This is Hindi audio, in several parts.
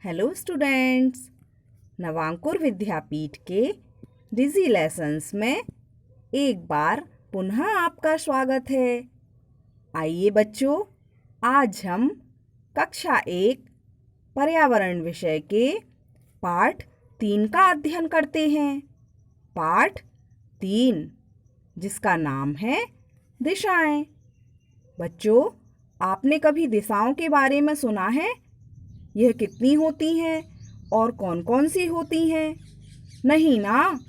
हेलो स्टूडेंट्स, नवांकुर विद्यापीठ के डिजी लेसन्स में एक बार पुनः आपका स्वागत है। आइए बच्चों, आज हम कक्षा 1 पर्यावरण विषय के पाठ 3 का अध्ययन करते हैं। पाठ 3 जिसका नाम है दिशाएं। बच्चों, आपने कभी दिशाओं के बारे में सुना है? यह कितनी होती हैं और कौन कौन सी होती हैं? नहीं ना?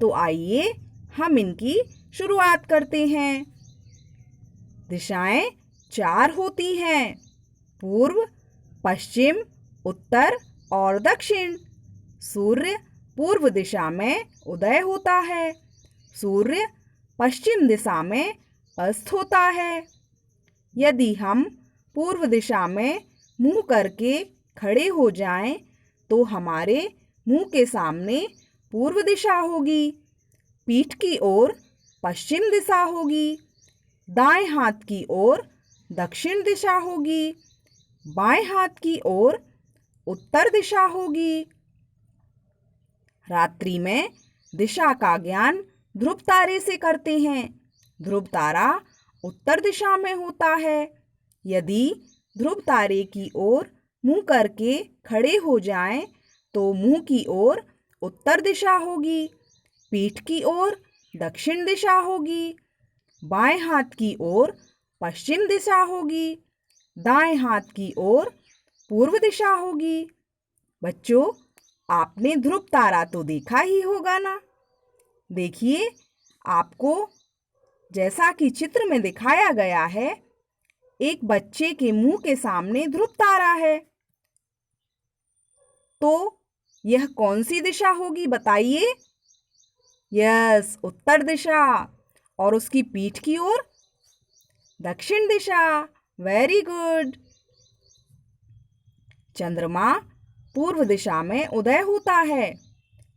तो आइए हम इनकी शुरुआत करते हैं। दिशाएं 4 होती हैं: पूर्व, पश्चिम, उत्तर और दक्षिण। सूर्य पूर्व दिशा में उदय होता है। सूर्य पश्चिम दिशा में अस्त होता है। यदि हम पूर्व दिशा में मुंह करके खड़े हो जाएं तो हमारे मुंह के सामने पूर्व दिशा होगी, पीठ की ओर पश्चिम दिशा होगी, दाएं हाथ की ओर दक्षिण दिशा होगी, बाएं हाथ की ओर उत्तर दिशा होगी। रात्रि में दिशा का ज्ञान ध्रुव तारे से करते हैं। ध्रुव तारा उत्तर दिशा में होता है। यदि ध्रुव तारे की ओर मुंह करके खड़े हो जाएं तो मुंह की ओर उत्तर दिशा होगी, पीठ की ओर दक्षिण दिशा होगी, बाएं हाथ की ओर पश्चिम दिशा होगी, दाएं हाथ की ओर पूर्व दिशा होगी। बच्चों, आपने ध्रुव तारा तो देखा ही होगा ना? देखिए, आपको जैसा कि चित्र में दिखाया गया है, एक बच्चे के मुंह के सामने ध्रुव तारा है। तो यह कौन सी दिशा होगी बताइए? यस, उत्तर दिशा। और उसकी पीठ की ओर दक्षिण दिशा। Very good. चंद्रमा पूर्व दिशा में उदय होता है।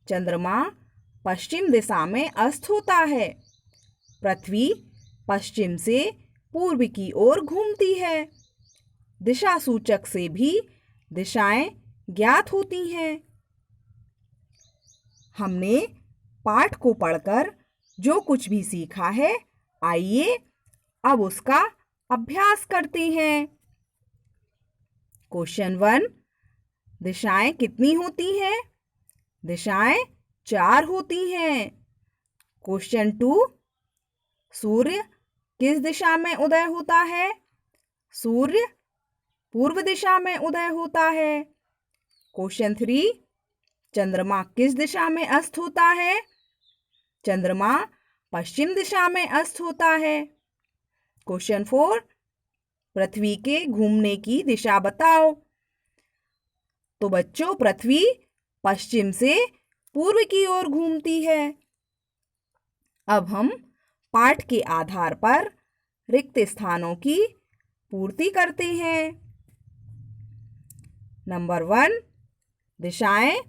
चंद्रमा पश्चिम दिशा में अस्त होता है। पृथ्वी पश्चिम से पूर्व की ओर घूमती है। दिशा सूचक से भी दिशाएं ज्ञात होती हैं। हमने पाठ को पढ़कर जो कुछ भी सीखा है, आइए अब उसका अभ्यास करते हैं। क्वेश्चन 1, दिशाएं कितनी होती हैं? दिशाएं 4 होती हैं। क्वेश्चन 2, सूर्य किस दिशा में उदय होता है? सूर्य पूर्व दिशा में उदय होता है। क्वेश्चन 3, चंद्रमा किस दिशा में अस्त होता है? चंद्रमा पश्चिम दिशा में अस्त होता है। क्वेश्चन 4, पृथ्वी के घूमने की दिशा बताओ। तो बच्चों, पृथ्वी पश्चिम से पूर्व की ओर घूमती है। अब हम पाठ के आधार पर रिक्त स्थानों की पूर्ति करते हैं। नंबर 1, दिशाएं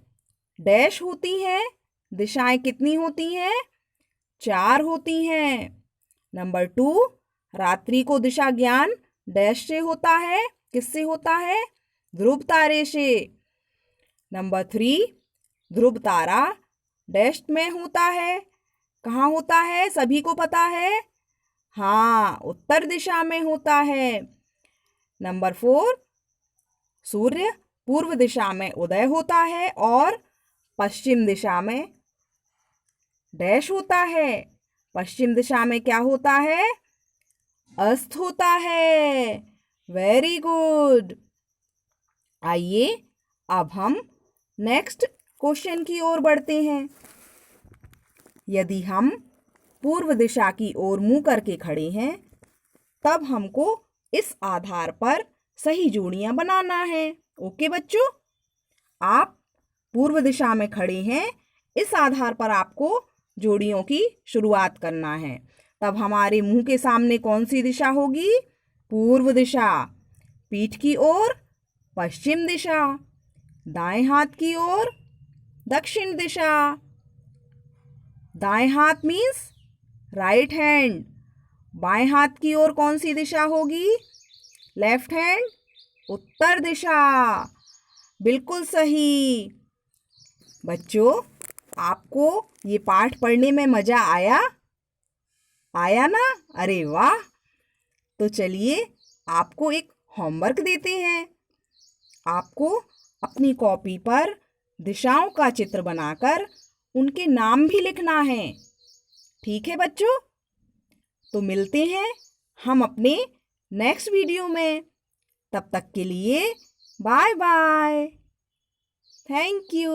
डैश होती हैं। दिशाएं कितनी होती हैं? 4 होती हैं। नंबर 2, रात्रि को दिशा ज्ञान डैश से होता है। किससे होता है? ध्रुव तारे से। नंबर 3, ध्रुव तारा डैश में होता है। कहाँ होता है? सभी को पता है। हाँ, उत्तर दिशा में होता है। नंबर 4, सूर्य पूर्व दिशा में उदय होता है और पश्चिम दिशा में डैश होता है। पश्चिम दिशा में क्या होता है? अस्त होता है। Very good. आइए अब हम नेक्स्ट क्वेश्चन की ओर बढ़ते हैं। यदि हम पूर्व दिशा की ओर मुंह करके खड़े हैं, तब हमको इस आधार पर सही जोड़ियां बनाना है। ओके बच्चों, आप पूर्व दिशा में खड़े हैं, इस आधार पर आपको जोड़ियों की शुरुआत करना है। तब हमारे मुंह के सामने कौन सी दिशा होगी? पूर्व दिशा। पीठ की ओर पश्चिम दिशा, दाएं हाथ की ओर दक्षिण दिशा। दाएं हाथ मीन्स राइट हैंड। बाएं हाथ की ओर कौन सी दिशा होगी? लेफ्ट हैंड, उत्तर दिशा। बिल्कुल सही। बच्चों, आपको ये पाठ पढ़ने में मज़ा आया? आया ना? अरे वाह! तो चलिए आपको एक होमवर्क देते हैं। आपको अपनी कॉपी पर दिशाओं का चित्र बनाकर उनके नाम भी लिखना है। ठीक है बच्चों? तो मिलते हैं हम अपने नेक्स्ट वीडियो में। तब तक के लिए बाय बाय। Thank you.